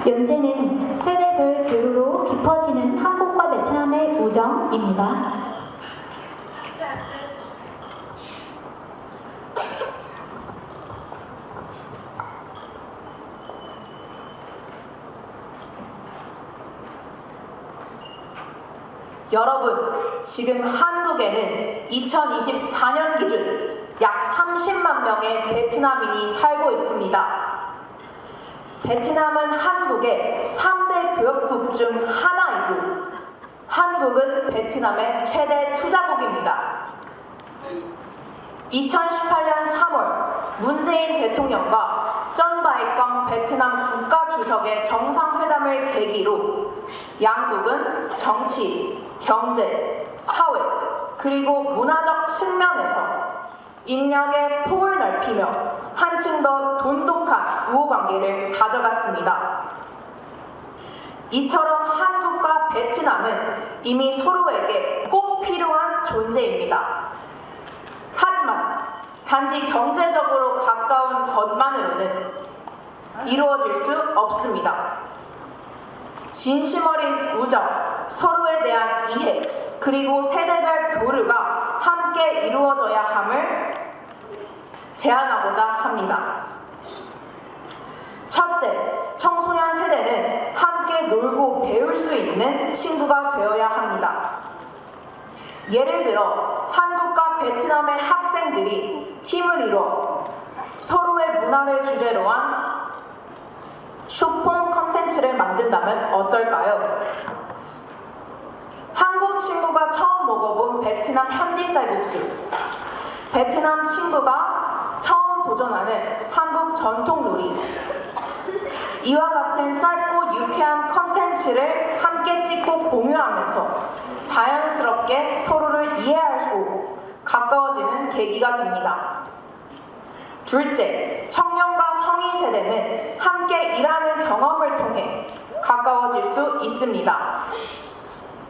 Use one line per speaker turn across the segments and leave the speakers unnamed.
연재는 세대별 교류로 깊어지는 한국과 베트남의 우정입니다.
여러분, 지금 한국에는 2024년 기준 약 30만 명의 베트남인이 살고 있습니다. 베트남은 한국의 3대 교역국 중 하나이고 한국은 베트남의 최대 투자국입니다. 2018년 3월 문재인 대통령과 쩐다이광 베트남 국가주석의 정상회담을 계기로 양국은 정치, 경제, 사회, 그리고 문화적 측면에서 인력의 폭을 넓히며 한층 더 돈독한 우호관계를 가져갔습니다. 이처럼 한국과 베트남은 이미 서로에게 꼭 필요한 존재입니다. 하지만 단지 경제적으로 가까운 것만으로는 이루어질 수 없습니다. 진심 어린 우정, 서로에 대한 이해, 그리고 세대별 교류가 함께 이루어져야 함을 제안하고자 합니다. 첫째, 청소년 세대는 함께 놀고 배울 수 있는 친구가 되어야 합니다. 예를 들어 한국과 베트남의 학생들이 팀을 이뤄 서로의 문화를 주제로 한 쇼폼 컨텐츠를 만든다면 어떨까요? 한국 친구가 처음 먹어본 베트남 현지 쌀국수, 베트남 친구가 처음 도전하는 한국 전통 요리, 이와 같은 짧고 유쾌한 컨텐츠를 함께 찍고 공유하면서 자연스럽게 서로를 이해하고 가까워지는 계기가 됩니다. 둘째, 청년과 성인 세대는 함께 일하는 경험을 통해 가까워질 수 있습니다.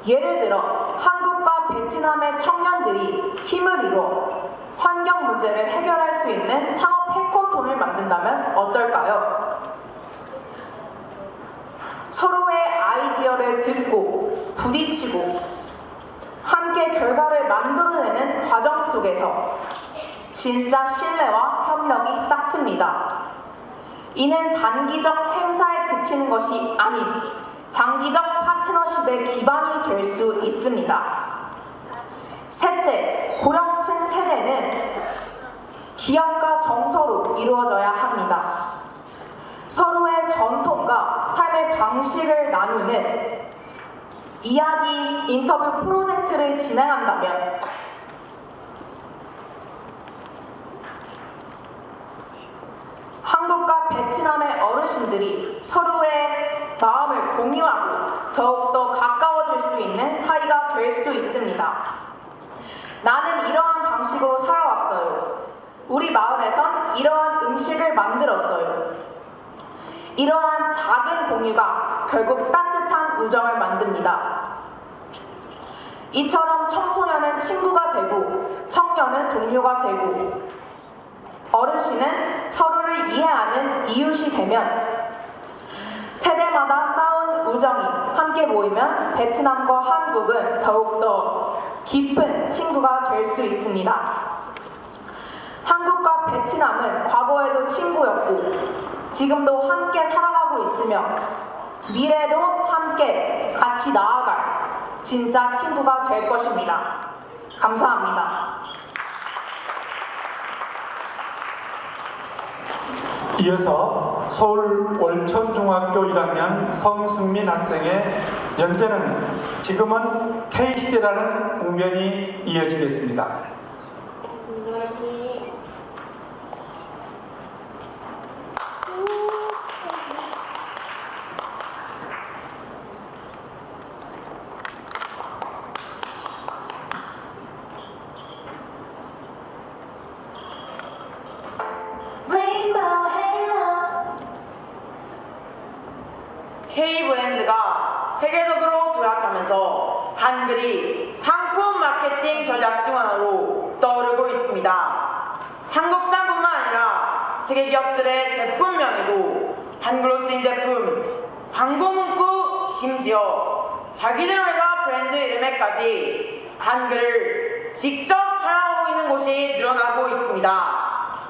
예를 들어 한국과 베트남의 청년들이 팀을 이뤄 환경 문제를 해결할 수 있는 창업 해커톤을 만든다면 어떨까요? 서로의 아이디어를 듣고 부딪히고 함께 결과를 만들어내는 과정 속에서 진짜 신뢰와 협력이 싹틉니다. 이는 단기적 행사에 그치는 것이 아닌 장기적 파트너십의 기반이 될 수 있습니다. 셋째, 고령층 세대는 기억과 정서로 이루어져야 합니다. 서로의 전통과 삶의 방식을 나누는 이야기 인터뷰 프로젝트를 진행한다면 한국과 베트남의 어르신들이 서로의 마음을 공유하고 더욱더 가까워질 수 있는 사이가 될 수 있습니다. 나는 이러한 방식으로 살아왔어요. 우리 마을에선 이러한 음식을 만들었어요. 이러한 작은 공유가 결국 따뜻한 우정을 만듭니다. 이처럼 청소년은 친구가 되고 청년은 동료가 되고 어르신은 서로를 이해하는 이웃이 되면 세대마다 쌓은 우정이 함께 모이면 베트남과 한국은 더욱더 깊은 친구가 될 수 있습니다. 한국과 베트남은 과거에도 친구였고 지금도 함께 살아가고 있으며 미래도 함께 같이 나아갈 진짜 친구가 될 것입니다. 감사합니다.
이어서 서울 월천중학교 1학년 성승민 학생의 연재는 지금은 K시대라는 웅변이 이어지겠습니다.
K브랜드가 세계적으로 도약하면서 한글이 상품 마케팅 전략 중 하나로 떠오르고 있습니다. 한국산뿐만 아니라 세계 기업들의 제품명에도 한글로 쓰인 제품, 광고 문구, 심지어 자기들 회사 브랜드 이름에까지 한글을 직접 사용하고 있는 곳이 늘어나고 있습니다.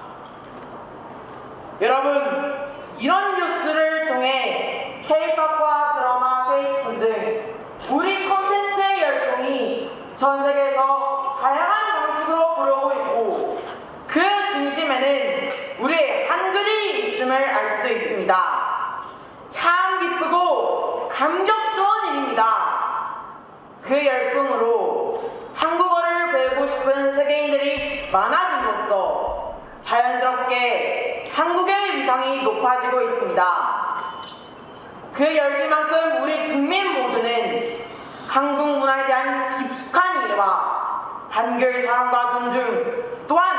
여러분, 이런 뉴스를 통해 K-팝과 드라마, 페이스북 등 우리 콘텐츠의 열풍이 전 세계에서 다양한 방식으로 불어오고 있고 그 중심에는 우리의 한글이 있음을 알 수 있습니다. 참 기쁘고 감격스러운 일입니다. 그 열풍으로 한국어를 배우고 싶은 세계인들이 많아짐으로써 자연스럽게 한국의 위상이 높아지고 있습니다. 그 열기만큼 우리 국민 모두는 한국 문화에 대한 깊숙한 이해와 한글 사랑과 존중, 또한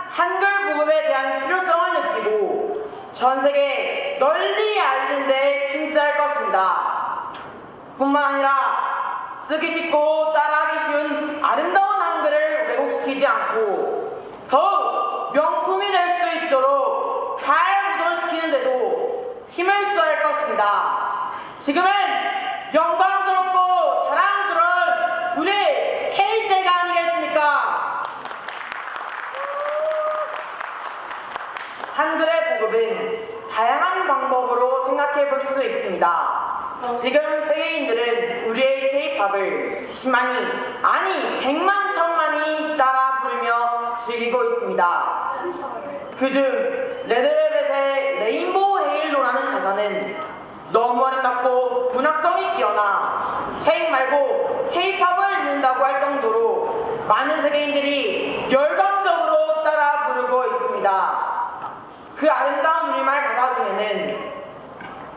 한글 보급에 대한 필요성을 느끼고 전 세계에 널리 알리는 데 힘써야 할 것입니다. 뿐만 아니라 쓰기 쉽고 따라하기 쉬운 아름다운 한글을 왜곡시키지 않고 더욱 명품이 될 수 있도록 잘 보존시키는 데도 힘을 써야 할 것입니다. 지금은 영광스럽고 자랑스러운 우리 K시대가 아니겠습니까? 한글의 보급은 다양한 방법으로 생각해 볼 수 있습니다. 지금 세계인들은 우리의 K-팝을 10만이, 아니 100만, 1000만이 따라 부르며 즐기고 있습니다. 그중 레드벨벳의 레인보우 헤일로라는 가사는 너무 아름답고 문학성이 뛰어나 책 말고 K-팝을 읽는다고 할 정도로 많은 세계인들이 열광적으로 따라 부르고 있습니다. 그 아름다운 우리말 가사 중에는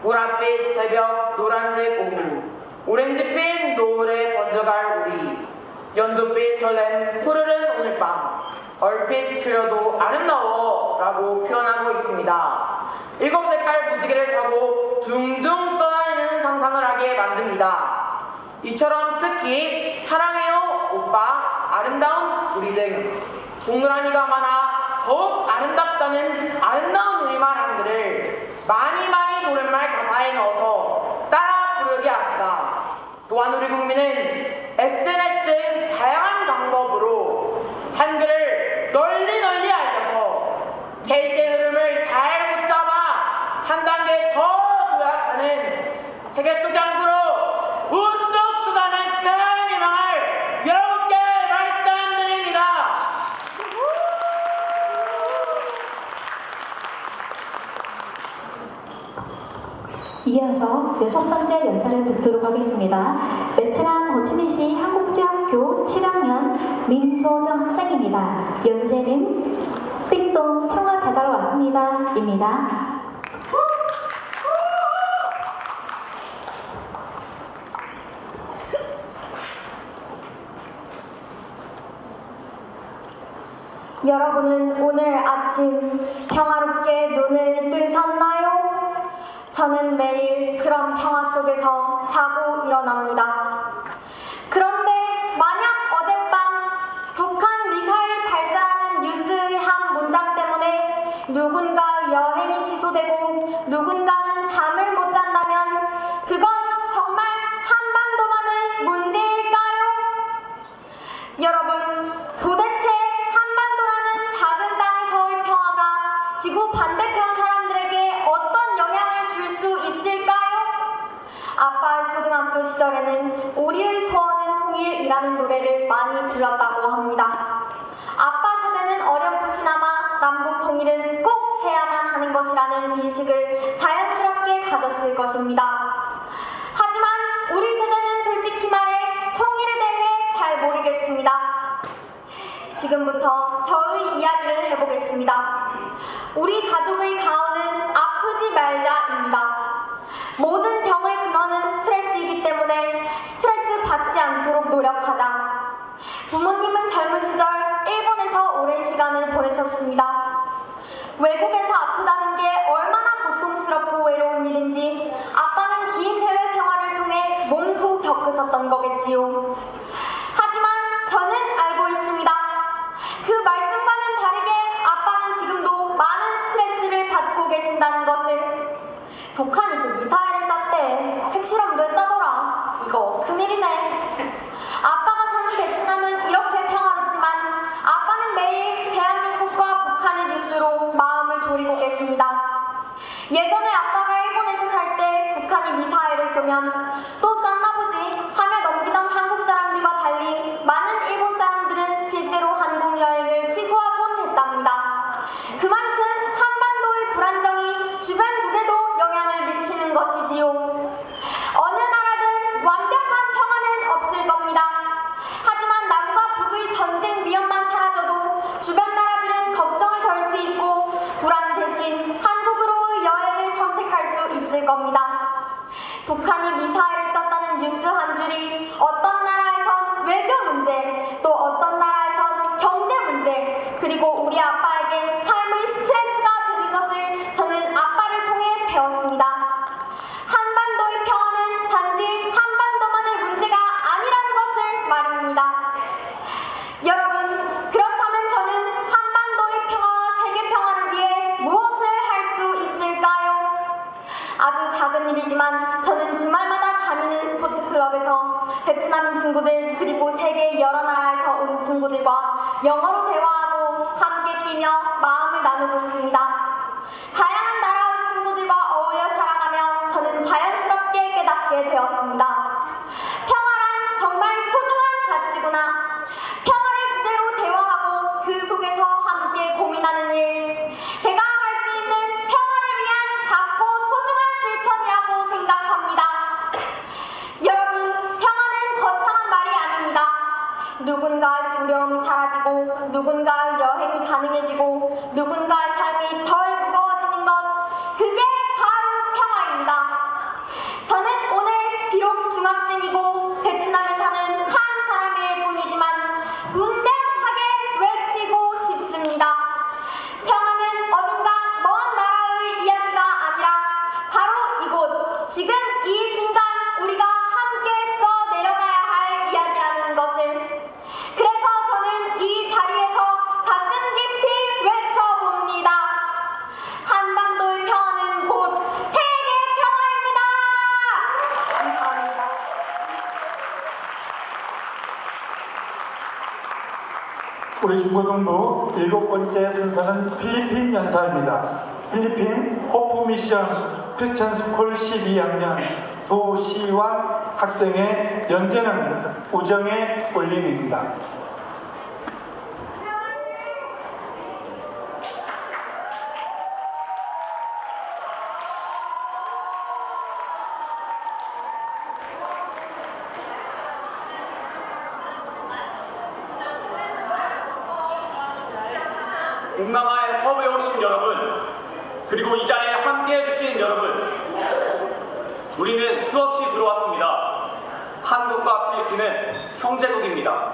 보랏빛 새벽 노란색 오후, 오렌지빛 노을에 번져갈 우리, 연두빛 설렘 푸르른 오늘 밤, 얼핏 그려도 아름다워 라고 표현하고 있습니다. 7색깔 무지개를 타고 둥둥 떠다니는 상상을 하게 만듭니다. 이처럼 특히 사랑해요 오빠, 아름다운 우리 등 동그라미가 많아 더욱 아름답다는 아름다운 우리말 한글을 많이 노랫말 가사에 넣어서 따라 부르게 합시다. 또한 우리 국민은 SNS 등 다양한 방법으로 한글을 널리 알려서 K시대 흐름을 잘 붙잡아 한 단계 더 도약하는 세계 속 양구로 우뚝 솟아는 큰 희망을 여러분께 말씀드립니다.
이어서 6번째 연설을 듣도록 하겠습니다. 베트남 호치민시 한국제학교 7학년 민소정 학생입니다. 연재는 띵동 평화 배달 왔습니다. 입니다.
여러분은 오늘 아침 평화롭게 눈을 뜨셨나요? 저는 매일 그런 평화 속에서 자고 일어납니다. 그런데 만약 어젯밤 북한 미사일 발사라는 뉴스의 한 문장 때문에 누군가 여행이 취소되고 누군가는 잠을 못 잔다면 그건 정말 한반도만의 문제일까요? 여러분, 도대체 한반도라는 작은 땅에서의 평화가 지구 반대편 사람들에게 어떤 영향을 줄 수 있을까요? 아빠의 초등학교 시절에는 우리의 소원은 통일이라는 노래를 많이 불렀다고 합니다. 아빠 세대는 어렴풋이나마 남북 통일은 꼭 해야만 하는 것이라는 인식을 자연스럽게 가졌을 것입니다. 하지만 우리 세대는 솔직히 말해 통일에 대해 잘 모르겠습니다. 지금부터 저의 이야기를 해보겠습니다. 우리 가족의 가언은 아프지 말자입니다. 모든 병의 근원은 스트레스이기 때문에 스트레스 받지 않도록 노력하자. 부모님은 젊은 시절 일본에서 오랜 시간을 보내셨습니다. 외국에서 아프다는 게 얼마나 고통스럽고 외로운 일인지 아빠는 긴 해외 생활을 통해 몸소 겪으셨던 거겠지요. 하지만 저는 알고 있습니다. 그 말씀과는 다르게 아빠는 지금도 많은 스트레스를 받고 계신다는 것을. 북한이 또 미사일을 쐈대. 그때 핵실험도 했다더라. 이거 큰일이네. 아빠가 사는 베트남은 이렇게 평화롭지만 아빠는 매일 대한민국과 북한의 뉴스로 마음을 졸이고 계십니다. 예전에 아빠가 일본에서 살 때 북한이 미사일을 쏘면 또 쐈나 보지 하며 넘기던 한국 사람들과 달리 많은 일본 사람들은 실제로 한국 여행을 취소하곤 했답니다. 그만큼 한반도의 불안정이 주변국에도 영향을 미치는 것이지요. 어느 나라든 완벽한 평화는 없을 겁니다. 하지만 남과 북의 전쟁 위험만 사라져도 주변 나라들은 걱정을 덜 수 있고 불안 대신 한국으로의 여행을 선택할 수 있을 겁니다. 북한이 미사일을 쐈다는 뉴스 한 줄이 어떤 나라에선 외교 문제, 또 어떤 나라에선 경제 문제, 그리고 우리 아빠에게 삶의 스트레스가 되는 것을 저는 아빠를 통해 배웠습니다. 한반도의 평화는 단지 한반도만의 문제가 아니라는 것을 말입니다. 여러분, 그렇다면 저는 한반도의 평화와 세계 평화를 위해 무엇을 할 수 있을까요? 아주 작은 일이지만 저는 주말마다 다니는 스포츠 클럽에서 베트남인 친구들 그리고 세계 여러 나라에서 온 친구들과 영어로 대화하고 함께 뛰며 마음을 나누고 있습니다. 다양한 나라의 친구들과 어울려 살아가며 저는 자연스럽게 깨닫게 되었습니다. 평화란 정말 소중한 가치구나. 평화를 주제로 대화하고 그 속에서 함께 고민하는 일, 제가 할 수 있는 평화를 위한 작고 소중한 실천이라고 생각합니다. 여러분, 평화는 거창한 말이 아닙니다. 누군가의 두려움이 사라지고 누군가의 여행이 가능해지고 누군가의 삶이 덜 무거워지는 것, 그게 바로 평화입니다. 저는 오늘 비록 중학생이고 베트남에 사는 한 사람일 뿐이지만 분명하게 외치고 싶습니다. 평화는 어딘가 먼 나라의 이야기가 아니라 바로 이곳, 지금 이 순간 우리가 함께 써내려가야 할 이야기라는 것을. 그래서 저는 이 자리에서 가슴 깊이 외쳐봅니다. 한반도의 평화는 곧 세계 평화입니다. 감사합니다.
우리 중고등부 7번째 순서는 필리핀 연사입니다. 필리핀 호프 미션 크리스천 스쿨 12학년 도시완 학생의 연재는 우정의 울림입니다.
동남아에 허브에 오신 여러분, 그리고 이 자리에 함께해 주신 여러분, 우리는 수없이 들어왔습니다. 한국과 필리핀은 형제국입니다.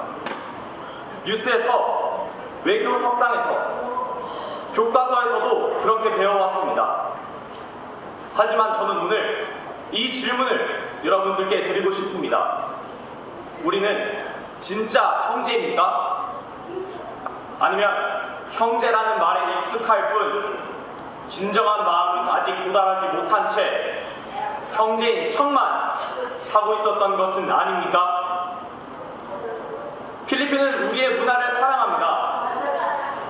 뉴스에서, 외교 석상에서, 교과서에서도 그렇게 배워왔습니다. 하지만 저는 오늘 이 질문을 여러분들께 드리고 싶습니다. 우리는 진짜 형제입니까? 아니면 형제라는 말에 익숙할 뿐 진정한 마음은 아직 도달하지 못한 채 형제인 척만 하고 있었던 것은 아닙니까? 필리핀은 우리의 문화를 사랑합니다.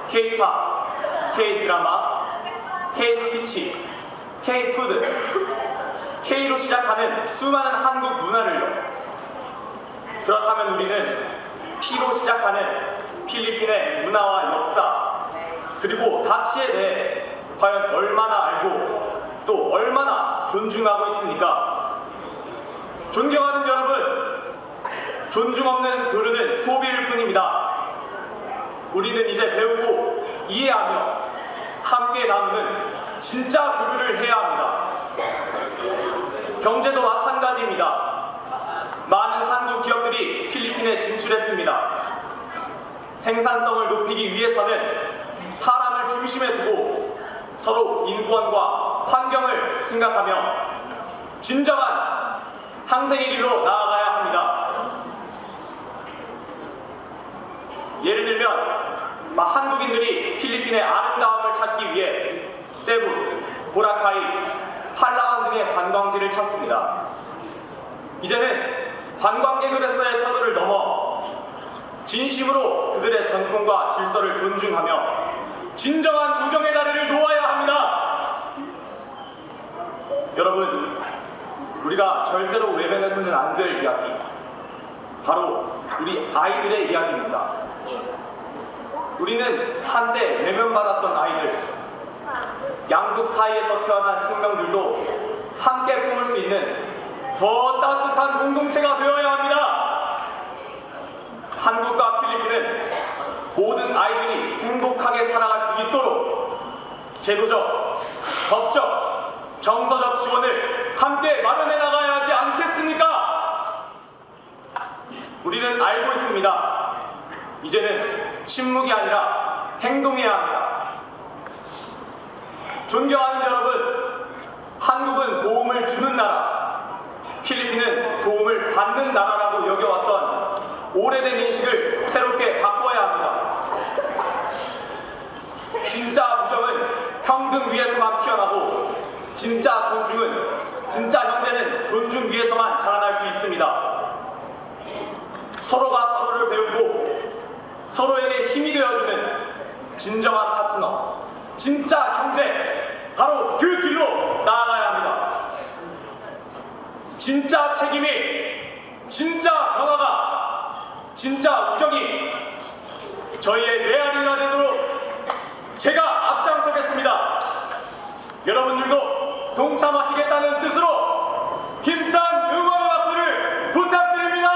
K-팝, K-드라마, K-스피치, K-푸드, K로 시작하는 수많은 한국 문화를요. 그렇다면 우리는 P로 시작하는 필리핀의 문화와 역사, 그리고 가치에 대해 과연 얼마나 알고 또 얼마나 존중하고 있습니까? 존경하는 여러분, 존중 없는 교류는 소비일 뿐입니다. 우리는 이제 배우고 이해하며 함께 나누는 진짜 교류를 해야 합니다. 경제도 마찬가지입니다. 많은 한국 기업들이 필리핀에 진출했습니다. 생산성을 높이기 위해서는 사람을 중심에 두고 서로 인권과 환경을 생각하며 진정한 상생의 길로 나아가야 합니다. 예를 들면 한국인들이 필리핀의 아름다움을 찾기 위해 세부, 보라카이, 한라산 등의 관광지를 찾습니다. 이제는 관광객으로서의 태도를 넘어 진심으로 그들의 전통과 질서를 존중하며 진정한 우정의 다리를 놓아야 합니다. 여러분, 우리가 절대로 외면해서는 안 될 이야기, 바로 우리 아이들의 이야기입니다. 우리는 한때 외면받았던 아이들, 양국 사이에서 태어난 생명들도 함께 품을 수 있는 더 따뜻한 공동체가 되어야 합니다. 한국과 필리핀은 모든 아이들이 행복하게 살아갈 수 있도록 제도적, 법적, 정서적 지원을 함께 마련해 나가야 하지 않겠습니까? 우리는 알고 있습니다. 이제는 침묵이 아니라 행동해야 합니다. 존경하는 여러분, 한국은 도움을 주는 나라, 필리핀은 도움을 받는 나라라고 여겨왔던 오래된 인식을 새롭게 바꿔야 합니다. 진짜 우정은 평등 위에서만 피어나고 진짜 존중은, 진짜 형제는 존중 위에서만 자라날 수 있습니다. 서로가 서로를 배우고 서로에게 힘이 되어주는 진정한 파트너, 진짜 형제, 바로 그 길로 나아가야 합니다. 진짜 책임이, 진짜 변화가, 진짜 우정이 저희의 메아리가 되도록 제가 앞장서겠습니다. 여러분들도 동참하시겠다는 뜻으로 힘찬 응원의 박수를 부탁드립니다.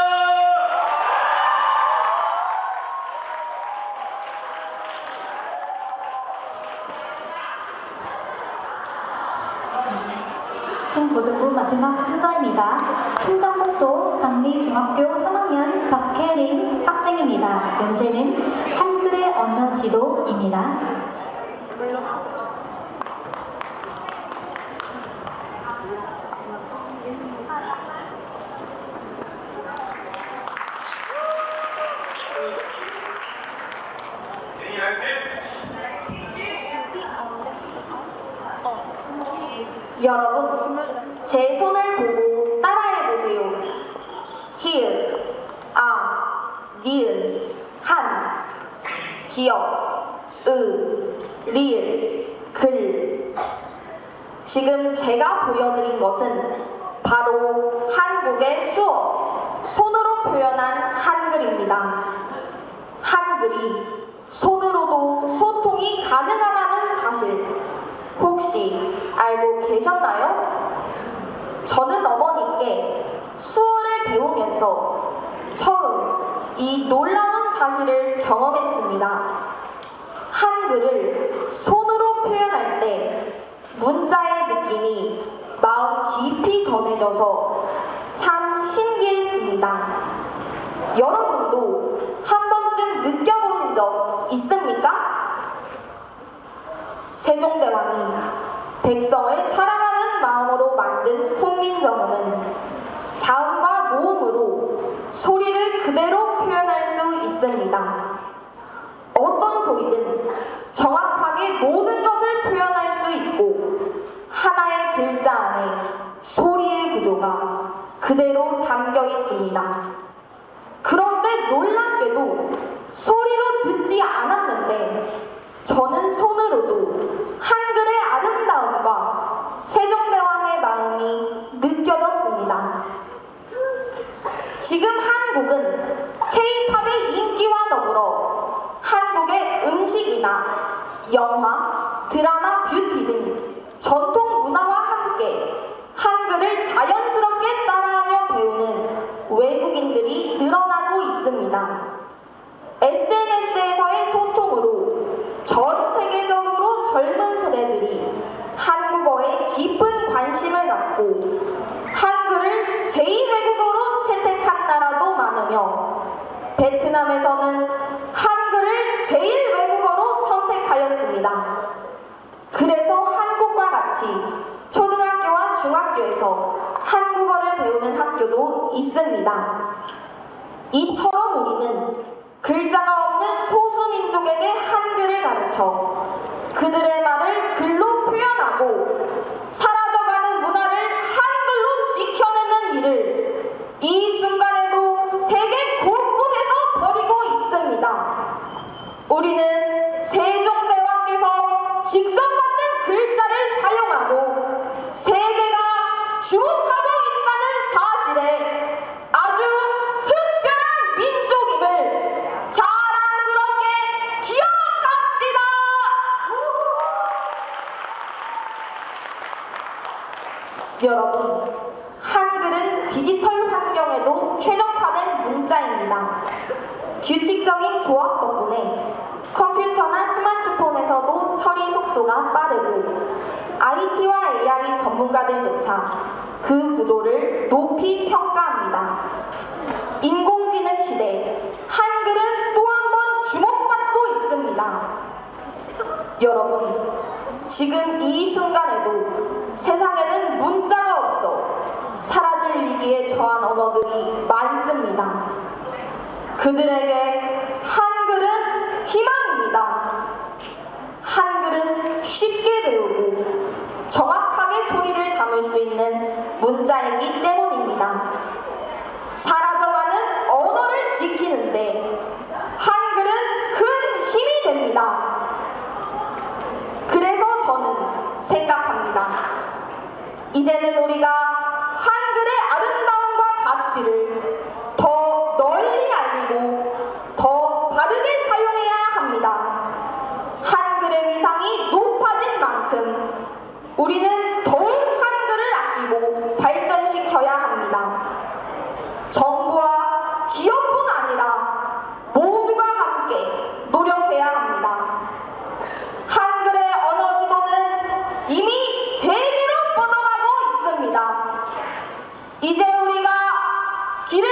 충고등부 마지막 순서입니다. 충청북도 강리중학교 3학년 박혜린 학생입니다. 연재는 한글의 언어 지도입니다.
여러분, 제 손을 보고 따라해보세요. 히읗, 니은, 한, 기역, 리을, 글. 지금 제가 보여드린 것은 바로 한국의 수어, 손으로 표현한 한글입니다. 한글이 손으로도 소통이 가능하다는 사실 혹시 알고 계셨나요? 저는 어머니께 수어를 배우면서 처음 이 놀라운 사실을 경험했습니다. 한글을 손으로 표현할 때 문자의 느낌이 마음 깊이 전해져서 참 신기했습니다. 여러분도 한 번쯤 느껴보신 적 있습니까? 세종대왕이 백성을 사랑하는 마음으로 만든 훈민정음은 자음과 모음으로 소리를 그대로 표현할 수 있습니다. 어떤 소리든 정확하게 모든 것을 표현할 수 있고 하나의 글자 안에 소리의 구조가 그대로 담겨 있습니다. 그런데 놀랍게도 소리로 듣지 않았는데 저는 손으로도 한글의 아름다움과 세종대왕의 마음이 느껴졌습니다. 지금 한국은 K-팝의 인기와 더불어 한국의 음식이나 영화, 드라마, 뷰티 등 전통 문화와 함께 한글을 자연스럽게 따라하며 배우는 외국인들이 늘어나고 있습니다. SNS에서의 소통으로 전 세계적으로 젊은 세대들이 한국어에 깊은 관심을 갖고 한글을 제2외국어로 채택한 나라도 많으며 베트남에서는 한글을 제1외국어로 선택하였습니다. 그래서 한국과 같이 초등학교와 중학교에서 한국어를 배우는 학교도 있습니다. 이처럼 우리는 글자가 없는 소수민족에게 한글을 가르쳐 그들의 말을 글로 표현하고 사라져가는
사실에 아주 특별한 민족임을 자랑스럽게 기억합시다. 여러분, 한글은 디지털 환경에도 최적화된 문자입니다. 규칙적인 조합 덕분에 컴퓨터나 스마트폰에서도 처리 속도가 빠르고 IT와 AI 전문가들조차 그 구조를 높이 평가합니다. 인공지능 시대, 한글은 또 한 번 주목받고 있습니다. 여러분, 지금 이 순간에도 세상에는 문자가 없어 사라질 위기에 처한 언어들이 많습니다. 그들에게 한글은 희망입니다. 한글은 쉽게 배우고 정확하게 소리를 담을 수 있는 문자이기 때문입니다. 사라져가는 언어를 지키는데 한글은 큰 힘이 됩니다. 그래서 저는 생각합니다. 이제는 우리가 한글의 아름다움과 가치를 더 널리 알리고 더 바르게 사용해야 합니다. 한글의 위상이 높아진 만큼 우리는 더욱 한글을 아끼고 발전시켜야 합니다. 정부와 기업뿐 아니라 모두가 함께 노력해야 합니다. 한글의 언어 지도는 이미 세계로 뻗어가고 있습니다. 이제 우리가 길을